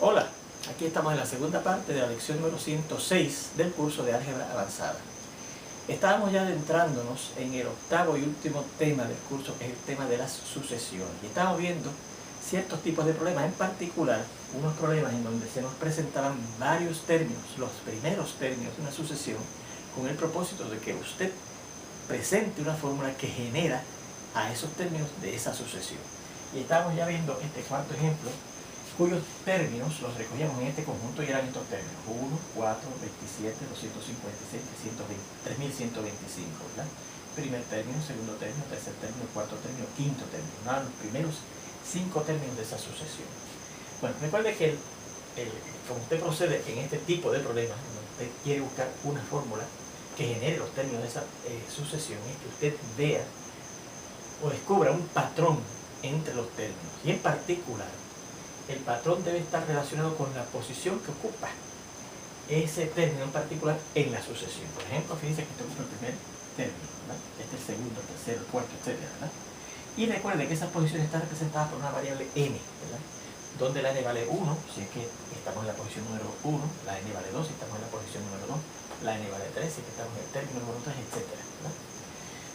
Hola, aquí estamos en la segunda parte de la lección número 106 del curso de Álgebra Avanzada. Estábamos ya adentrándonos en el octavo y último tema del curso, que es el tema de las sucesiones. Y estábamos viendo ciertos tipos de problemas, en particular unos problemas en donde se nos presentaban varios términos, los primeros términos de una sucesión, con el propósito de que usted presente una fórmula que genera a esos términos de esa sucesión. Y estábamos ya viendo este cuarto ejemplo, cuyos términos los recogíamos en este conjunto y eran estos términos: 1, 4, 27, 256, 3125, ¿verdad? Primer término, segundo término, tercer término, cuarto término, quinto término. Eran los primeros 5 términos de esa sucesión. Bueno, recuerde que como usted procede en este tipo de problemas, donde usted quiere buscar una fórmula que genere los términos de esa sucesión, es que usted vea o descubra un patrón entre los términos. Y en particular, el patrón debe estar relacionado con la posición que ocupa ese término en particular en la sucesión. Por ejemplo, fíjense que este ocupa el primer término, ¿verdad? Este es el segundo, el tercero, el cuarto, etc., ¿verdad? Y recuerde que esas posiciones están representadas por una variable n, ¿verdad? Donde la n vale 1, si es que estamos en la posición número 1, la n vale 2 si estamos en la posición número 2, la n vale 3 si es que estamos en el término número 3, etc., ¿verdad?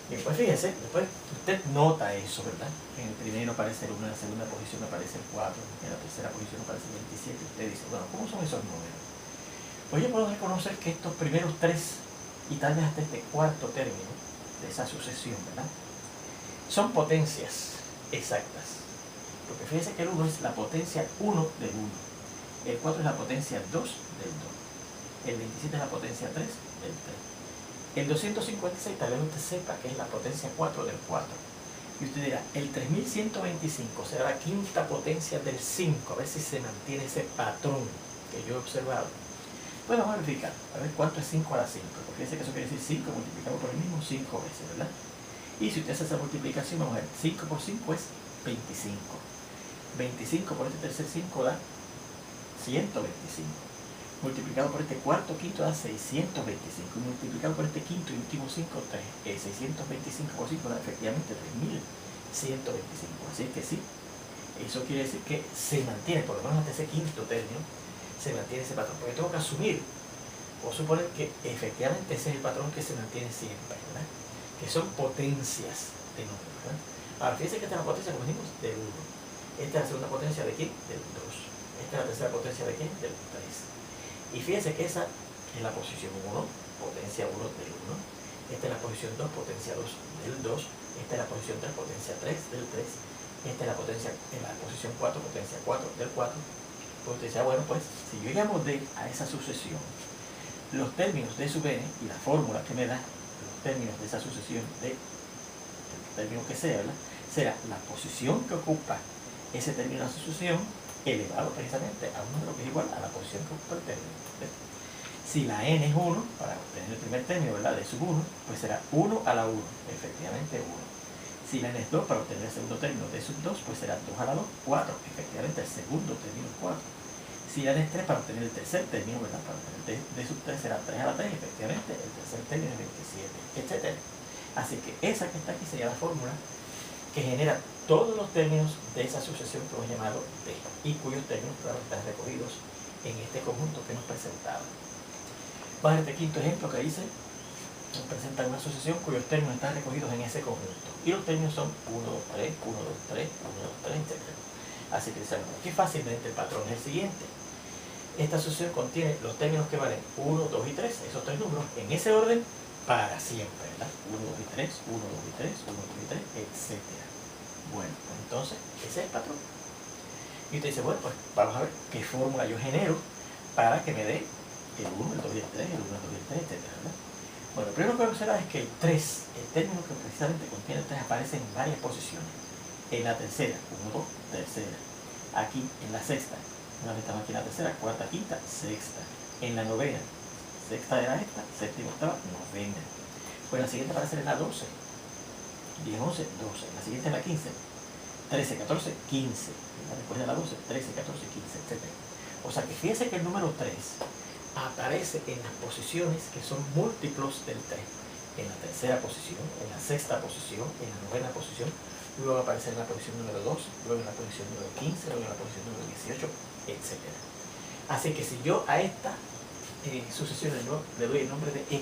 Bien, pues fíjense, después usted nota eso, ¿verdad? En el primero aparece el 1, en la segunda posición aparece el 4, en la tercera posición aparece el 27, y usted dice, bueno, ¿cómo son esos números? Pues yo puedo reconocer que estos primeros 3, y tal vez hasta este cuarto término de esa sucesión, ¿verdad?, son potencias exactas. Porque fíjense que el 1 es la potencia 1 del 1, el 4 es la potencia 2 del 2, el 27 es la potencia 3 del 3. El 256 tal vez usted sepa que es la potencia 4 del 4. Y usted dirá, el 3125 será la quinta potencia del 5. A ver si se mantiene ese patrón que yo he observado. Pues vamos a verificar, a ver cuánto es 5 a la 5. Porque fíjense que eso quiere decir 5 multiplicado por el mismo 5 veces, ¿verdad? Y si usted hace esa multiplicación, vamos a ver, 5 por 5 es 25. 25 por este tercer 5 da 125. Multiplicado por este cuarto quinto da 625, y multiplicado por este quinto y último 5, 625 por 5 da efectivamente 3125. Así que sí, eso quiere decir que se mantiene, por lo menos hasta ese quinto término, se mantiene ese patrón. Porque tengo que asumir o suponer que efectivamente ese es el patrón que se mantiene siempre, ¿verdad? Que son potencias de números, ¿verdad? Ahora, fíjense que esta es la potencia, como dijimos, del 1. Esta es la segunda potencia de ¿quién? Del 2. Esta es la tercera potencia de ¿quién? Del 3. Y fíjense que esa es la posición 1, potencia 1 del 1. Esta es la posición 2, potencia 2 del 2. Esta es la posición 3, potencia 3 del 3. Esta es la posición 4, potencia 4 del 4. Pues usted dice, bueno, pues si yo llamo D a esa sucesión, los términos de sub n y la fórmula que me da los términos de esa sucesión de el término que sea, ¿verdad?, será la posición que ocupa ese término de la sucesión elevado precisamente a un número que es igual a la posición que ocupa el término. ¿Ves? Si la n es 1, para obtener el primer término, ¿verdad?, de sub 1, pues será 1 a la 1, efectivamente 1. Si la n es 2, para obtener el segundo término de sub 2, pues será 2 a la 2, 4, efectivamente el segundo término es 4. Si la n es 3, para obtener el tercer término, ¿verdad?, para obtener de sub 3 será 3 a la 3, efectivamente el tercer término es 27, etc. Así que esa que está aquí sería la fórmula que genera todos los términos de esa sucesión que hemos llamado D, y cuyos términos, claro, están recogidos en este conjunto que nos presentaba. Vamos a este quinto ejemplo que dice, nos presenta una sucesión cuyos términos están recogidos en ese conjunto. Y los términos son 1, 2, 3, 1, 2, 3, 1, 2, 3, etc. Así que aquí fácilmente el patrón es el siguiente. Esta sucesión contiene los términos que valen 1, 2 y 3, esos tres números, en ese orden para siempre, ¿verdad? 1, 2 y 3, 1, 2 y 3, 1, 2 y 3, etc. Bueno, pues entonces, ese es el patrón. Y usted dice, bueno, pues vamos a ver qué fórmula yo genero para que me dé el 1, el 2 y el 3, el 1, el 2 y el 3, etc., ¿verdad? Bueno, lo primero que observar es que el 3, el término que precisamente contiene el 3, aparece en varias posiciones. En la tercera, 1, 2, tercera. Aquí, en la sexta. Una vez estamos aquí en la tercera, cuarta, quinta, sexta. En la novena, sexta era esta, séptima, octava, novena. Pues la siguiente aparece en la 12. 10, 11, 12. La siguiente es la 15. 13, 14, 15. Después de la 12, 13, 14, 15, etc. O sea que fíjense que el número 3 aparece en las posiciones que son múltiplos del 3. En la tercera posición, en la sexta posición, en la novena posición, luego aparece en la posición número 2, luego en la posición número 15, luego en la posición número 18, etc. Así que si yo a esta sucesión le doy el nombre de E,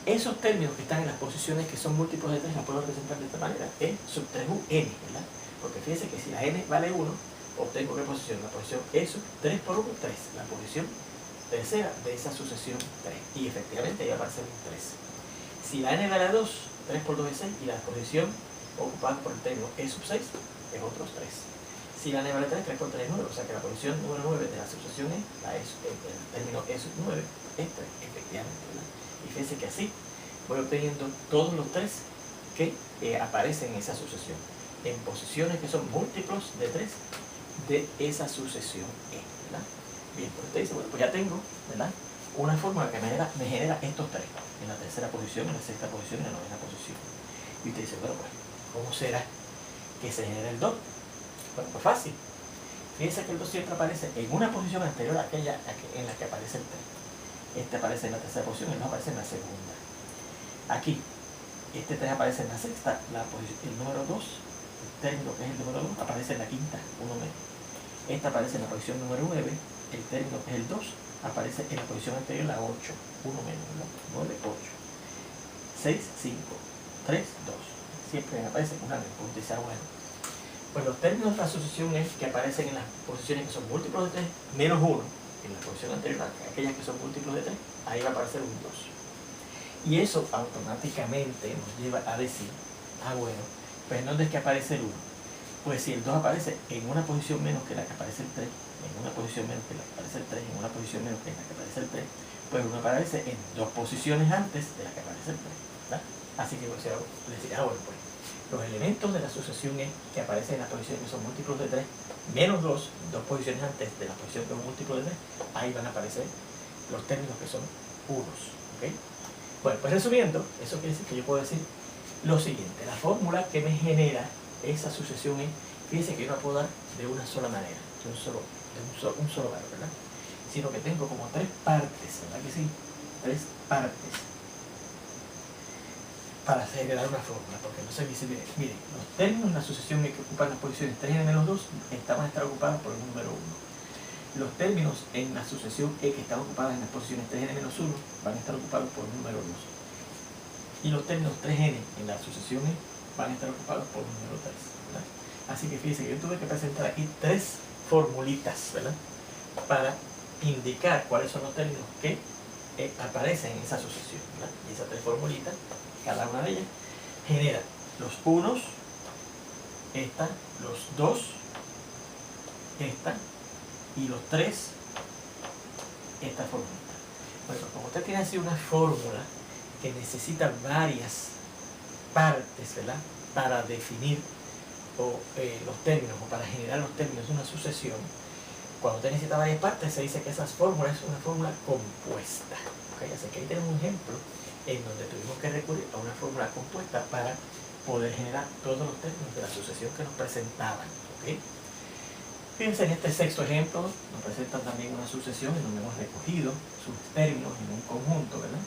esos términos que están en las posiciones que son múltiplos de 3 las puedo representar de esta manera, E sub 3U n, ¿verdad? Porque fíjense que si la n vale 1, obtengo ¿qué posición? La posición E sub 3 por 1, 3, la posición tercera de esa sucesión 3, y efectivamente ahí aparece un 3. Si la n vale 2, 3 por 2 es 6, y la posición ocupada por el término E sub 6 es otros 3. Si la n vale 3, 3 por 3 es 9, o sea que la posición número 9 de la sucesión es el término E sub 9 es 3, efectivamente, ¿verdad? Y fíjense que así voy obteniendo todos los 3 que aparecen en esa sucesión, en posiciones que son múltiplos de 3 de esa sucesión E, ¿verdad? Bien, pues usted dice, bueno, pues ya tengo, ¿verdad?, una fórmula que me genera estos 3, en la tercera posición, en la sexta posición y en la novena posición. Y usted dice, bueno, pues, ¿cómo será que se genere el 2? Bueno, pues fácil. Fíjense que el 2 siempre aparece en una posición anterior a aquella en la que aparece el 3. Este aparece en la tercera posición y el 2 aparece en la segunda. Aquí, este 3 aparece en la sexta, el número 2, el término que es el número 2, aparece en la quinta, 1 menos. Esta aparece en la posición número 9, el término que es el 2, aparece en la posición anterior, la 8, 1 menos, ¿no? 9, 8. 6, 5, 3, 2. Siempre aparece una vez, punto y sea bueno. Pues los términos de la sucesión es que aparecen en las posiciones que son múltiplos de 3, menos 1, en la posición anterior, aquellas que son múltiplos de 3, ahí va a aparecer un 2. Y eso automáticamente nos lleva a decir, bueno, pues ¿en dónde es que aparece el 1? Pues si el 2 aparece en una posición menos que la que aparece el 3, en una posición menos que la que aparece el 3, en una posición menos que la que aparece el 3, pues uno aparece en 2 posiciones antes de la que aparece el 3, ¿verdad? Así que pues, le decía, bueno, pues los elementos de la sucesión E que aparecen en las posiciones que son múltiplos de 3, menos 2 posiciones antes de la posición que es un múltiplo de 3, ahí van a aparecer los términos que son unos, ¿ok? Bueno, pues resumiendo, eso quiere decir que yo puedo decir lo siguiente: la fórmula que me genera esa sucesión E, fíjense que yo no la puedo dar de una sola manera, de un solo valor, ¿verdad? Sino que tengo como 3 partes, ¿verdad que sí? 3 partes para generar una fórmula, porque no se dice, miren, los términos de la sucesión E que ocupan las posiciones 3n menos 2 van a estar ocupados por el número 1. Los términos en la sucesión E que están ocupadas en las posiciones 3n menos 1 van a estar ocupados por el número 2. Y los términos 3n en la sucesión E van a estar ocupados por el número 3, ¿verdad? Así que fíjense que yo tuve que presentar aquí 3 formulitas, ¿verdad?, para indicar cuáles son los términos que aparecen en esa sucesión, ¿verdad? Y esas 3 formulitas, cada una de ellas, genera los unos, esta, los 2, esta, y los 3, esta formulita. Bueno, como usted tiene así una fórmula que necesita varias partes, ¿verdad?, para definir los términos o para generar los términos de una sucesión, cuando usted necesita varias partes, se dice que esa fórmula es una fórmula compuesta. ¿Okay? Así que ahí tenemos un ejemplo en donde tuvimos que recurrir a una fórmula compuesta para poder generar todos los términos de la sucesión que nos presentaban. ¿Okay? Fíjense, en este sexto ejemplo nos presentan también una sucesión en donde hemos recogido sus términos en un conjunto, ¿verdad?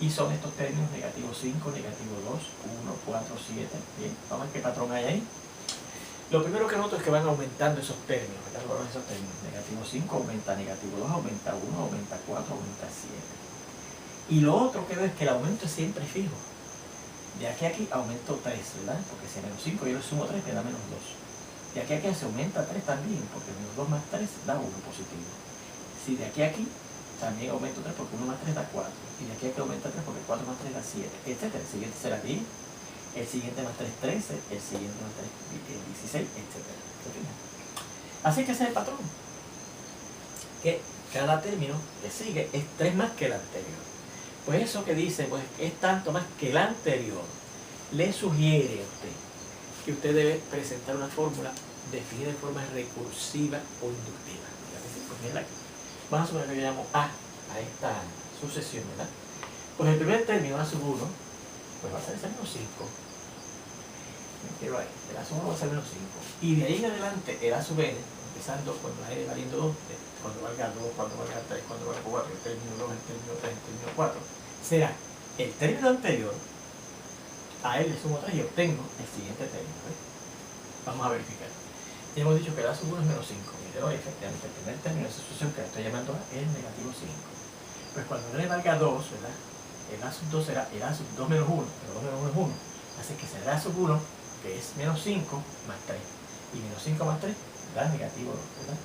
Y son estos términos negativo 5, negativo 2, 1, 4, 7. Bien, vamos a ver qué patrón hay ahí. Lo primero que noto es que van aumentando esos términos, ¿verdad? Esos términos. Negativo 5 aumenta, negativo 2 aumenta, 1 aumenta, 4 aumenta, 7. Y lo otro que veo es que el aumento es siempre fijo. De aquí a aquí aumento 3, ¿verdad? Porque si a menos 5 yo le sumo 3 me da menos 2. De aquí a aquí se aumenta 3 también, porque menos 2 más 3 da 1 positivo. Si de aquí a aquí también aumento 3 porque 1 más 3 da 4. Y de aquí a aquí aumenta 3 porque 4 más 3 da 7, etc. El siguiente será 10, el siguiente más 3, 13, el siguiente más 3, 16, etc. Así que ese es el patrón. Que cada término que sigue es 3 más que el anterior. Pues eso que dice, pues es tanto más que el anterior, le sugiere a usted que usted debe presentar una fórmula definida de forma recursiva o inductiva. Pues mira aquí. Vamos a suponer que yo llamo A esta sucesión, ¿verdad? Pues el primer término, A sub 1, pues va a ser ese menos 5. Me quiero ahí, el A sub 1 va a ser menos 5. Y de ahí en adelante, el A sub n, empezando cuando la n valiendo 2, cuando valga 2, cuando valga 3, cuando valga 4, el término 2, el término 3, el término 4, será el término anterior, a él le sumo 3 y obtengo el siguiente término, ¿ves? Vamos a verificar. Ya hemos dicho que el A sub 1 es menos 5. Mire, hoy efectivamente el primer término de esa sucesión que le estoy llamando A es negativo 5. Pues cuando n valga 2, ¿verdad? El A sub 2 será el A sub 2 menos 1, pero 2 menos 1 es 1. Así que será A sub 1, que es menos 5 más 3. Y menos 5 más 3 da negativo 2, ¿verdad?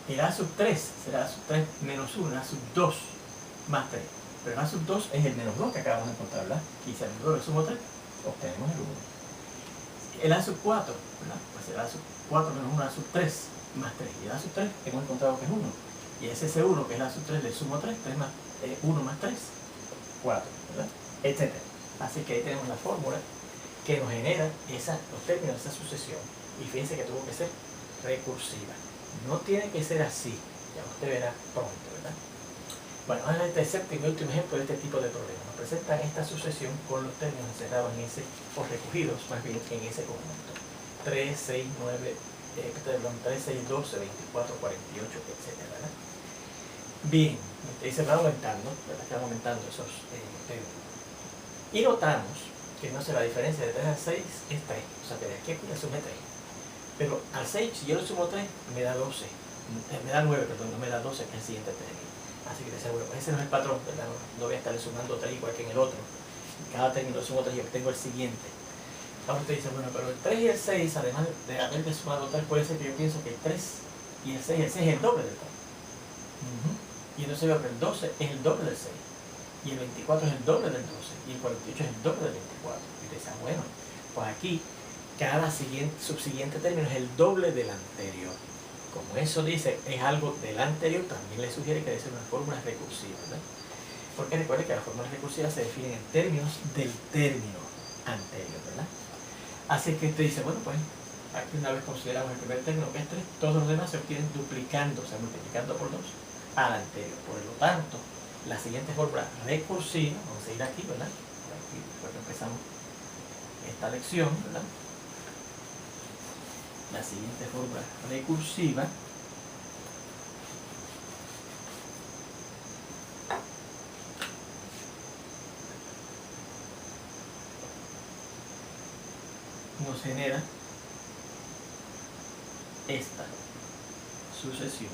El A sub 3 será A sub 3 menos 1, A sub 2 más 3. Pero el A sub 2 es el menos 2 que acabamos de encontrar, ¿verdad? Y si al menos 2 le sumo 3, obtenemos el 1. El A sub 4, ¿verdad? Pues el A sub 4 menos 1, A sub 3 más 3. Y el A sub 3 hemos encontrado que es 1. Y ese C1, que es el A sub 3, le sumo 3, 1 más 3, 4, ¿verdad? Etcétera. Así que ahí tenemos la fórmula que nos genera los términos de esa sucesión. Y fíjense que tuvo que ser recursiva. No tiene que ser así. Ya usted verá pronto, ¿verdad? Bueno, vamos a ver este séptimo y último ejemplo de este tipo de problema. Nos presentan esta sucesión con los términos encerrados en ese, o recogidos más bien en ese conjunto. 3, 6, 9, 3, 6, 12, 24, 48, etcétera, ¿verdad? Bien, y se va aumentando, ¿verdad? Que va aumentando esos términos. Y notamos que no sé, la diferencia de 3 a 6 es 3. O sea, que de aquí a aquí le sumé 3. Pero al 6, si yo le sumo 3, me da 12. Me da 9, perdón, no me da 12, que es el siguiente término. Así que te aseguro, pues ese no es el patrón, ¿verdad? No voy a estarle sumando 3 igual que en el otro. Cada término le sumo 3 y obtengo el siguiente. Ahora usted dice, bueno, pero el 3 y el 6, además de haberle sumado 3, puede ser que yo pienso que el 3 y el 6 es el doble del 3. Y entonces veo que el 12 es el doble del 6. Y el 24 es el doble del 12. Y el 48 es el doble del 24. Y usted dice, bueno, pues aquí cada subsiguiente término es el doble del anterior. Como eso dice, es algo del anterior, también le sugiere que debe ser una fórmula recursiva, ¿verdad? Porque recuerde que las fórmulas recursivas se definen en términos del término anterior, ¿verdad? Así que usted dice, bueno, pues aquí una vez consideramos el primer término que es 3, todos los demás se obtienen duplicando, o sea, multiplicando por 2 al anterior. Por lo tanto, la siguiente fórmula recursiva, vamos a ir aquí, ¿verdad? Aquí fue que empezamos esta lección, ¿verdad? La siguiente fórmula recursiva nos genera esta sucesión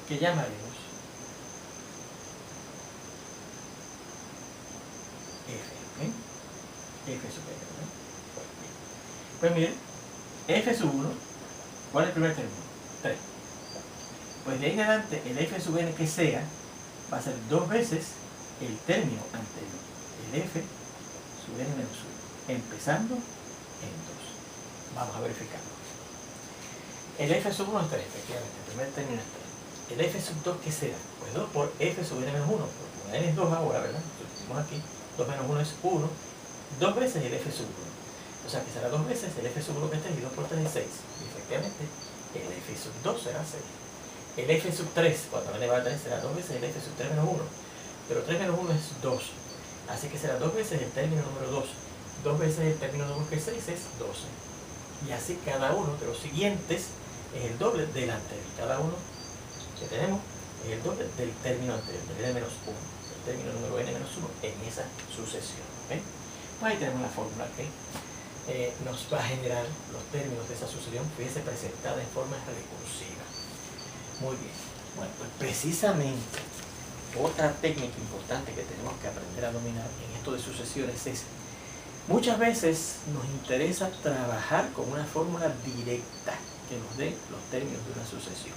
que llamaremos F, ¿ok? F sub n, ¿verdad? Pues miren, F sub 1, ¿cuál es el primer término? 3. Pues de ahí en adelante, el F sub n que sea, va a ser 2 veces el término anterior, el F sub n menos 1, empezando en 2. Vamos a verificarlo. El F sub 1 es 3, efectivamente, el primer término es 3. El F sub 2 ¿qué será? Pues 2 por F sub n menos 1, porque una n es 2 ahora, ¿verdad? Lo hicimos aquí, 2 menos 1 es 1, 2 veces el F sub 1. O sea que será 2 veces el F sub 1 que es 3 y 2 por 3 es 6. Y efectivamente, el F sub 2 será 6. El F sub 3, cuando n va a 3, será 2 veces el F sub 3 menos 1. Pero 3 menos 1 es 2. Así que será 2 veces el término número 2. 2 veces el término número que es 6 es 12. Y así cada uno de los siguientes es el doble del anterior. Cada uno que tenemos es el doble del término anterior, del n menos 1. El término número n menos 1 en esa sucesión. ¿Okay? Pues ahí tenemos la fórmula que nos va a generar los términos de esa sucesión, fíjese, presentada en forma recursiva. Muy bien. Bueno, pues precisamente otra técnica importante que tenemos que aprender a dominar en esto de sucesiones es, muchas veces nos interesa trabajar con una fórmula directa que nos dé los términos de una sucesión.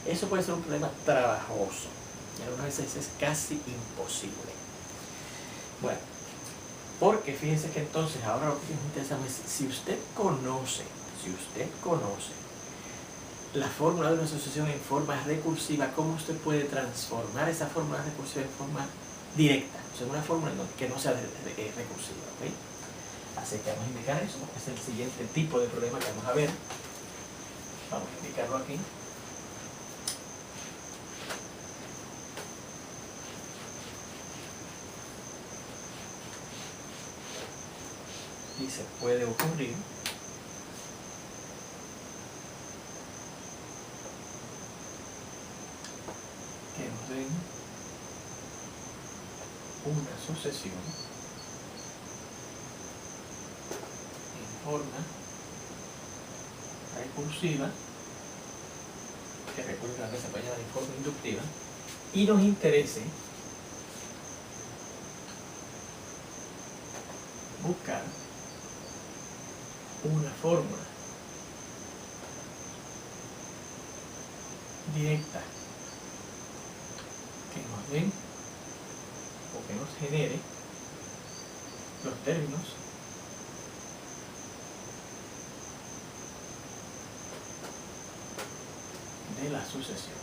Eso puede ser un problema trabajoso y algunas veces es casi imposible. Bueno, porque fíjense que entonces ahora lo que nos interesa es si usted conoce la fórmula de una asociación en forma recursiva, ¿cómo usted puede transformar esa fórmula recursiva en forma directa? O sea, una fórmula que no sea recursiva, ¿ok? Así que vamos a indicar eso, es el siguiente tipo de problema que vamos a ver. Vamos a indicarlo aquí. Y se puede ocurrir que nos den una sucesión en forma recursiva, que recuerden que también se puede llamar en forma inductiva, y nos interese buscar una fórmula directa que nos dé o que nos genere los términos de la sucesión.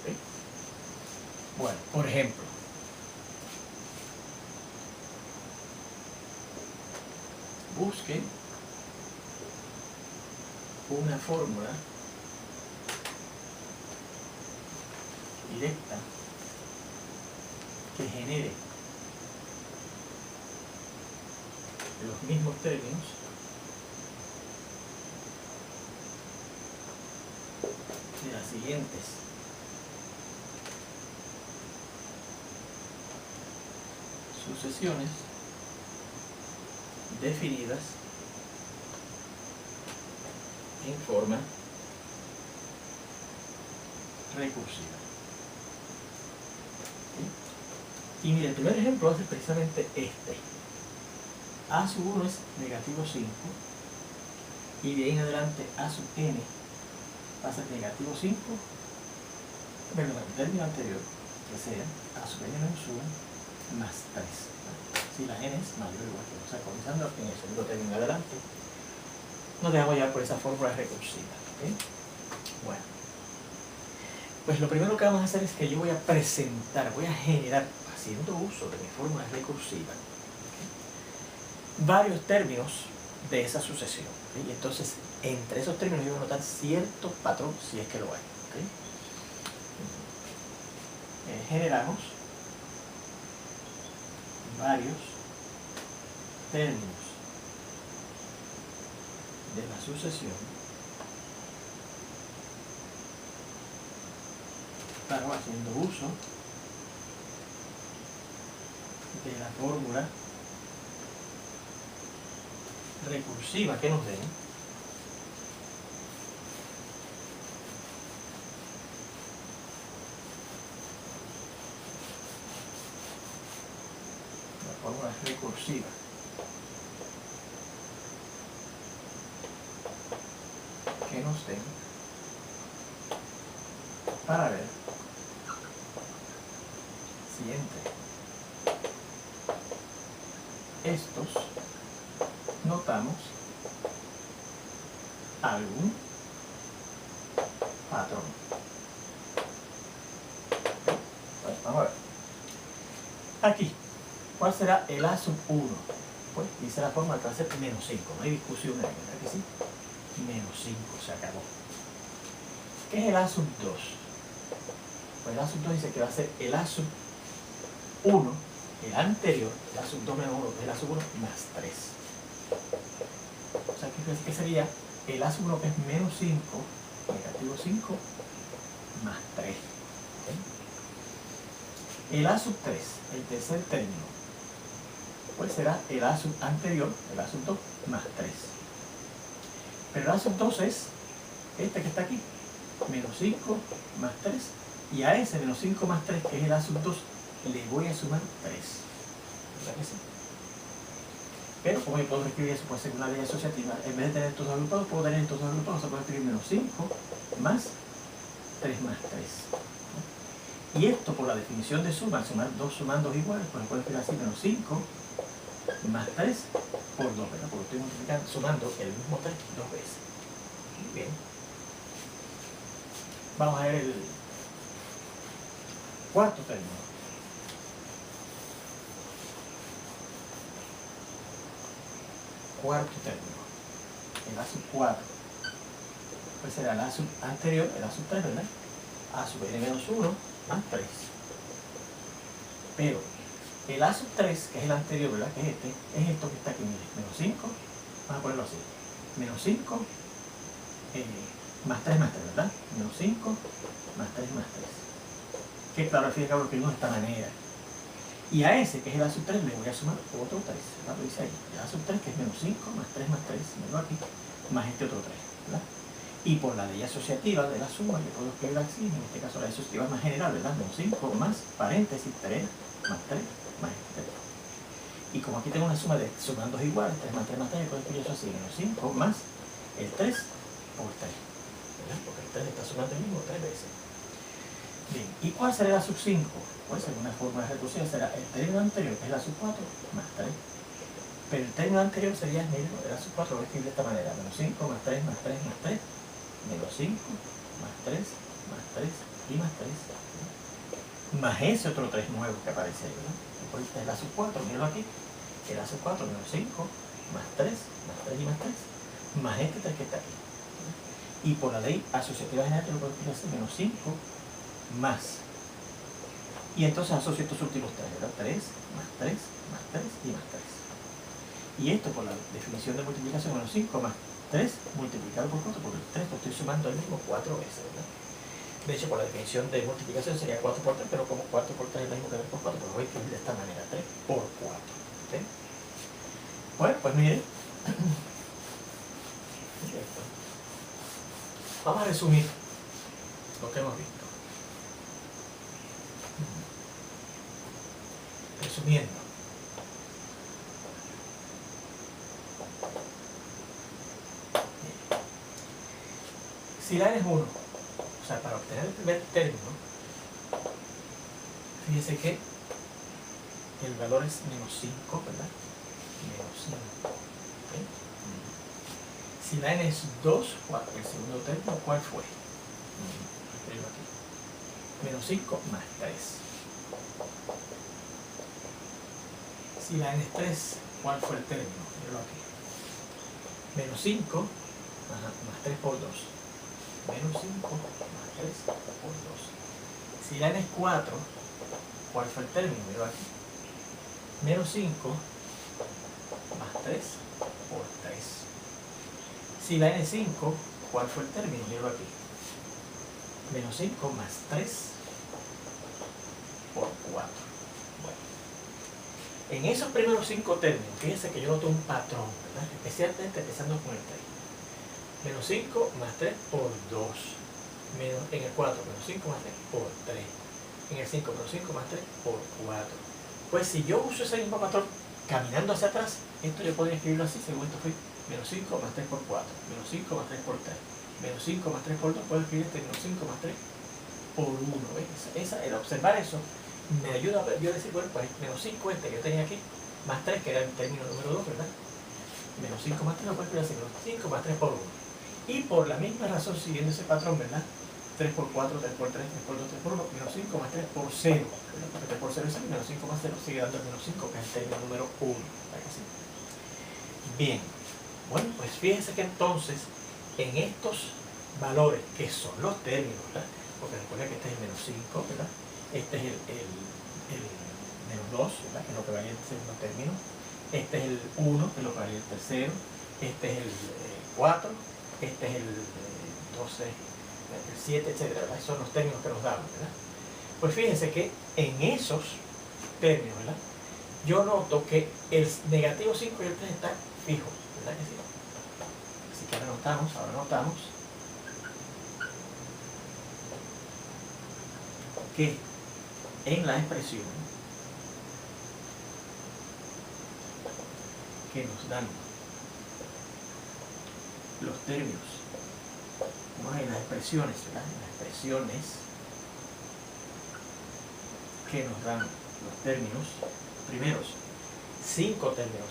¿Sí? Bueno, por ejemplo, busque una fórmula directa que genere los mismos términos de las siguientes sucesiones definidas en forma recursiva. ¿Sí? Y mire, el primer ejemplo es precisamente este. A sub 1 es negativo 5 y de ahí en adelante A sub n va a ser negativo 5, perdón, el término anterior, que sea A sub n menos 1 más 3. Si la n es mayor o igual que 1, o sea, comenzando en el segundo término adelante, nos dejamos llevar por esa fórmula recursiva. ¿Okay? Bueno, pues lo primero que vamos a hacer es que yo voy a presentar, voy a generar, haciendo uso de mi fórmula recursiva, ¿okay?, varios términos de esa sucesión. ¿Okay? Y entonces, entre esos términos yo voy a notar cierto patrón, si es que lo hay. ¿Okay? Generamos varios términos de la sucesión claro, haciendo uso de la fórmula recursiva que nos den la fórmula recursiva que nos den para ver si entre estos notamos algún patrón. Pues vamos a ver. Aquí, ¿cuál será el A sub 1? Pues dice la fórmula que va a ser menos 5. No hay discusión ahí, ¿verdad que sí? Menos 5, se acabó. ¿Qué es el A sub 2? Pues el A sub 2 dice que va a ser el A sub 1, el anterior, el A sub 2 menos 1, el A sub 1 más 3. O sea, ¿qué sería? El A sub 1 que es menos 5, negativo 5, más 3. ¿Okay? El A sub 3, el tercer término, pues será el A sub anterior, el A sub 2, más 3. Pero el A sub 2 es este que está aquí, menos 5 más 3, y a ese menos 5 más 3, que es el A sub 2, le voy a sumar 3. ¿Verdad que sí? Pero como yo puedo escribir eso por ser una ley asociativa, en vez de tener estos dos agrupados, puedo tener estos dos agrupados, se puede escribir menos 5 más 3 más 3. Y esto por la definición de suma, al sumar dos sumandos iguales, pues puedo escribir así, menos 5 más 3 por 2, ¿verdad? Porque estoy multiplicando, sumando el mismo 3 dos veces. Bien. Vamos a ver el cuarto término. Cuarto término, el A sub 4, pues será el A sub anterior, el A sub 3, ¿verdad? A sub n menos 1 más 3. Pero el A sub 3, que es el anterior, ¿verdad? Que es este, es esto que está aquí, mire, menos 5, vamos a ponerlo así, menos 5 más 3 más 3, ¿verdad? Menos 5 más 3 más 3. Que claro, al fin y al cabo lo escribimos de esta manera. Y a ese, que es el A sub 3, le voy a sumar otro 3, ¿verdad? Lo dice ahí. El A sub 3, que es menos 5 más 3 más 3, míralo aquí, más este otro 3, ¿verdad? Y por la ley asociativa de la suma, que puedo escribir así, en este caso la ley asociativa es más general, ¿verdad? Menos 5 más paréntesis 3 más 3 más este 3. Y como aquí tengo una suma de sumando dos iguales, 3 más 3 más 3, puedo escribir eso así, menos 5 más el 3 por 3, ¿verdad? Porque el 3 está sumando el mismo 3 veces. Bien, ¿y cuál será la sub 5? Pues según la fórmula de reducción será el término anterior, que es la sub 4, más 3. Pero el término anterior sería el mismo de la sub 4, lo voy a escribir de esta manera, menos 5 más 3 más 3 más 3, menos 5 más 3 más 3 y más 3, ¿verdad? Más ese otro 3 nuevo que aparece ahí, ¿verdad? Pues esta es la sub 4, míralo aquí, que es la sub 4 menos 5 más 3 más 3 y más 3, más este 3 que está aquí, ¿verdad? Y por la ley asociativa general te lo puedo escribir así, menos 5 más, y entonces asocio estos últimos 3, ¿verdad? 3 más 3 más 3 y más 3. Y esto por la definición de multiplicación, menos 5 más 3 multiplicado por 4, porque el 3 lo estoy sumando el mismo 4 veces, ¿verdad? De hecho, por la definición de multiplicación sería 4 por 3, pero como 4 por 3 es lo mismo que 3 por 4, pues lo voy a escribir de esta manera, 3 por 4. ¿Sí? Bueno, pues miren. Vamos a resumir lo que hemos visto. Resumiendo. Si la n es 1, o sea, para obtener el primer término, fíjese que el valor es menos 5, ¿verdad? Menos 5. ¿Okay? Si la n es 2, el segundo término, ¿cuál fue? Escribo aquí. Menos 5 más 3. Si la n es 3, ¿cuál fue el término? Míralo aquí. Menos 5 más 3 por 2. Menos 5 más 3 por 2. Si la n es 4, ¿cuál fue el término? Míralo aquí. Menos 5 más 3 por 3. Si la n es 5, ¿cuál fue el término? Míralo aquí. Menos 5 más 3 por 4. Bueno. En esos primeros 5 términos, fíjense que yo noto un patrón, ¿verdad? Especialmente empezando con el 3. Menos 5 más 3 por 2. En el 4, menos 5 más 3 por 3. En el 5, menos 5 más 3 por 4. Pues si yo uso ese mismo patrón caminando hacia atrás, esto yo podría escribirlo así, según esto fue menos 5 más 3 por 4. Menos 5 más 3 por 3. Menos 5 más 3 por 2, puedo escribir este menos 5 más 3 por 1. ¿Ves? El observar eso me ayuda a ver, yo decir, bueno, pues menos 5 este que yo tenía aquí, más 3 que era el término número 2, ¿verdad? Menos 5 más 3 lo puedo escribir así, menos 5 más 3 por 1. Y por la misma razón, siguiendo ese patrón, ¿verdad? 3 por 4, 3 por 3, 3 por 2, 3 por 1, menos 5 más 3 por 0. ¿Verdad? Porque 3 por 0 es 0, menos 5 más 0 sigue dando el menos 5, que es el término número 1. ¿Verdad que sí? Bien. Bueno, pues fíjense que entonces, en estos valores, que son los términos, ¿verdad? Porque recuerden que este es el menos 5, ¿verdad? Este es el menos 2, ¿verdad? Que es lo que varía el segundo término. Este es el 1, que es lo que varía el tercero. Este es el 4. Este es el 12, el 7, etc. ¿Verdad? Esos son los términos que nos damos, ¿verdad? Pues fíjense que en esos términos, ¿verdad? Yo noto que el negativo 5 y el 3 están fijos, ¿verdad que sí? Así que ahora notamos que en la expresión que nos dan los términos, como en las expresiones, ¿verdad? En las expresiones que nos dan los términos, primeros 5 términos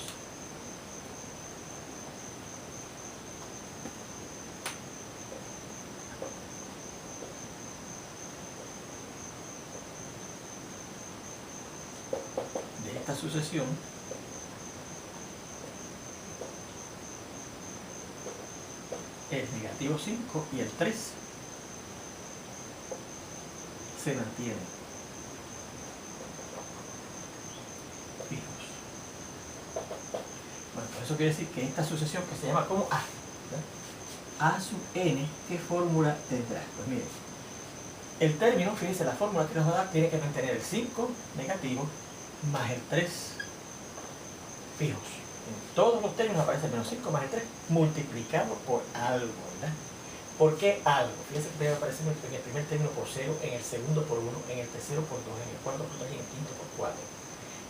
de esta sucesión el negativo 5 y el 3 se mantienen fijos. Bueno, por eso quiere decir que esta sucesión, que se llama como A, ¿verdad? A sub n, ¿qué fórmula tendrá? Pues miren, el término, fíjense, la fórmula que nos va a dar tiene que mantener el 5 negativo más el 3 fijos. En todos los términos aparece menos 5 más el 3 multiplicado por algo, ¿verdad? ¿Por qué algo? Fíjense que primero aparece en el primer término por 0, en el segundo por 1, en el tercero por 2, en el cuarto por 3 y en el quinto por 4.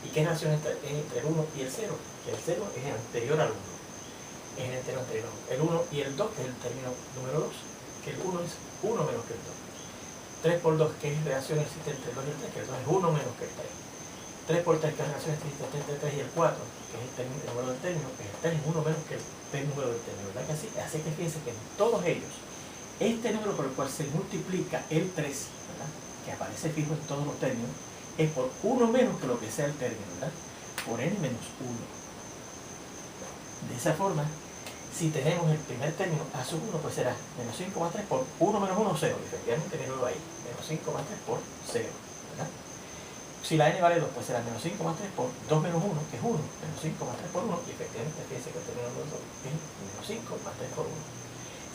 ¿Y qué relación entre el 1 y el 0? Que el 0 es el anterior al 1. Es el entero anterior. El 1 y el 2, que es el término número 2, que el 1 es 1 menos que el 2. 3 por 2, que es la relación existe entre el 2 y el 3, que el 2 es 1 menos que el 3. 3 por 3, que es la relación existe entre el 3 y el 4, que es el número del término, que el 3 es 1 menos que el número del término, ¿verdad que así? Así que fíjense que en todos ellos, este número por el cual se multiplica el 3, ¿verdad?, que aparece fijo en todos los términos, es por 1 menos que lo que sea el término, ¿verdad?, por n menos 1. De esa forma, si tenemos el primer término a sub 1, pues será menos 5 más 3 por 1 menos 1, 0. Efectivamente, menos ahí. Menos 5 más 3 por 0. ¿Verdad? Si la n vale 2, pues será menos 5 más 3 por 2 menos 1, que es 1. Menos 5 más 3 por 1. Y efectivamente, fíjense que el término número 2 es menos 5 más 3 por 1.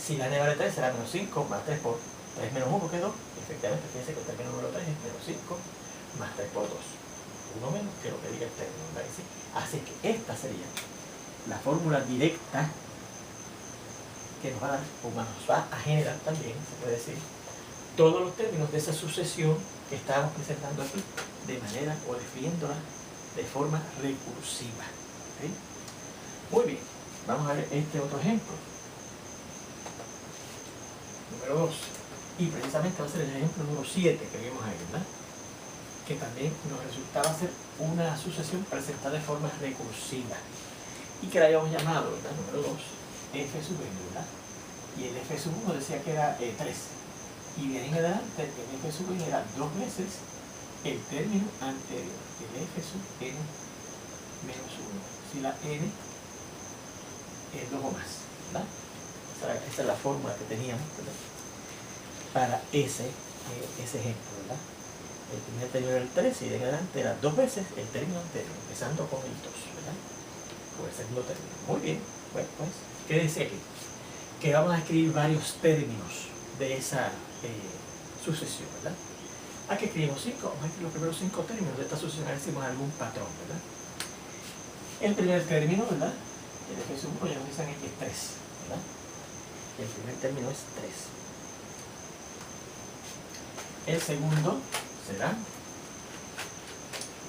Si la n vale 3, será menos 5 más 3 por 3 menos 1, que es 2. Y efectivamente, fíjense que el término número 3 es menos 5 más 3 por 2. 1 menos que lo que diga el término. ¿Verdad? Así que esta sería la fórmula directa que nos va a dar, o nos va a generar también, se puede decir, todos los términos de esa sucesión que estábamos presentando aquí, de manera o definiéndola de forma recursiva. ¿Okay? Muy bien, vamos a ver este otro ejemplo. Número 2. Y precisamente va a ser el ejemplo número 7 que vimos ahí, ¿verdad? Que también nos resultaba ser una sucesión presentada de forma recursiva. Y que la habíamos llamado, ¿verdad? Número 2. F sub n, ¿verdad? Y el F sub 1 decía que era 3. Y de ahí en adelante, el F sub n era 2 veces el término anterior, el F sub n menos 1. Si la n es 2 o más, ¿verdad? Esa es la fórmula que teníamos, ¿verdad?, para ese ejemplo, ¿verdad? El primer término era el 3 y de ahí en adelante era 2 veces el término anterior, empezando con el 2, ¿verdad? Con el segundo término. Muy bien, bueno, pues, ¿qué dice aquí? Que vamos a escribir varios términos de esa sucesión, ¿verdad? Aquí escribimos 5, vamos a escribir los primeros 5 términos de esta sucesión, a ver si hacemos algún patrón, ¿verdad? El primer término, ¿verdad?, el F sub 1 ya nos dicen que es 3, ¿verdad? El primer término es 3. El segundo será,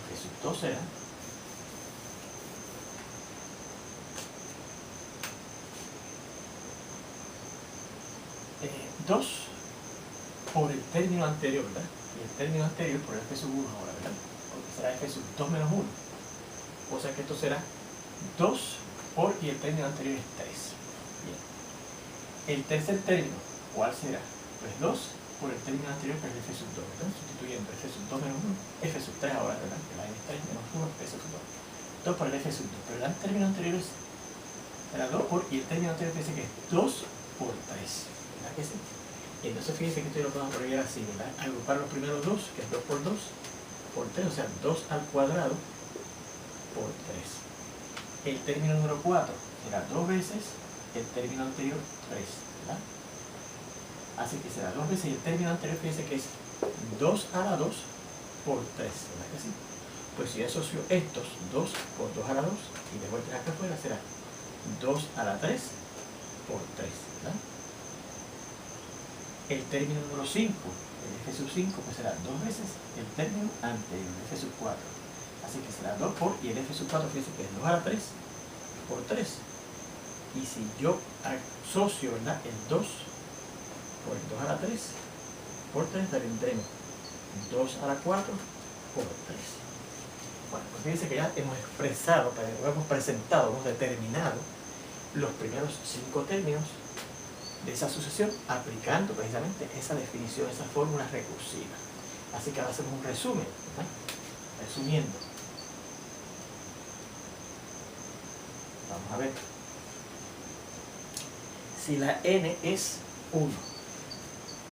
F sub 2 será 2 por el término anterior, ¿verdad? Y el término anterior por el F sub 1 ahora, ¿verdad? Porque será F sub 2 menos 1. O sea que esto será 2 por, y el término anterior es 3. Bien. El tercer término, ¿cuál será? Pues 2 por el término anterior, que es el F sub 2, ¿verdad? Sustituyendo F sub 2 menos 1, F sub 3 ahora, ¿verdad? Que la N es 3 menos 1, F sub 2. 2 por el F sub 2. Pero el término anterior era 2 por, y el término anterior dice que es 2 por 3. ¿Verdad que sí? Y entonces fíjense que esto lo podemos abreviar así, ¿verdad? Agrupar los primeros 2, que es 2 por 2, por 3, o sea, 2 al cuadrado por 3. El término número 4 será 2 veces el término anterior, 3, ¿verdad? Así que será 2 veces, y el término anterior, fíjense que es 2 a la 2 por 3, ¿verdad que sí? Pues si asocio estos 2 por 2 a la 2, y de vuelta acá afuera será 2 a la 3 por 3, ¿verdad? El término número 5, el F sub 5, pues será 2 veces el término anterior, el F sub 4. Así que será 2 por, y el F sub 4, fíjense que es 2 a la 3 por 3. Y si yo asocio, ¿verdad?, el 2 por el 2 a la 3 por 3, tendremos 2 a la 4 por 3. Bueno, pues fíjense que ya hemos expresado, hemos presentado, hemos determinado los primeros 5 términos de esa sucesión, aplicando precisamente esa definición, esa fórmula recursiva. Así que ahora hacemos un resumen, ¿verdad? Resumiendo, vamos a ver. Si la n es 1,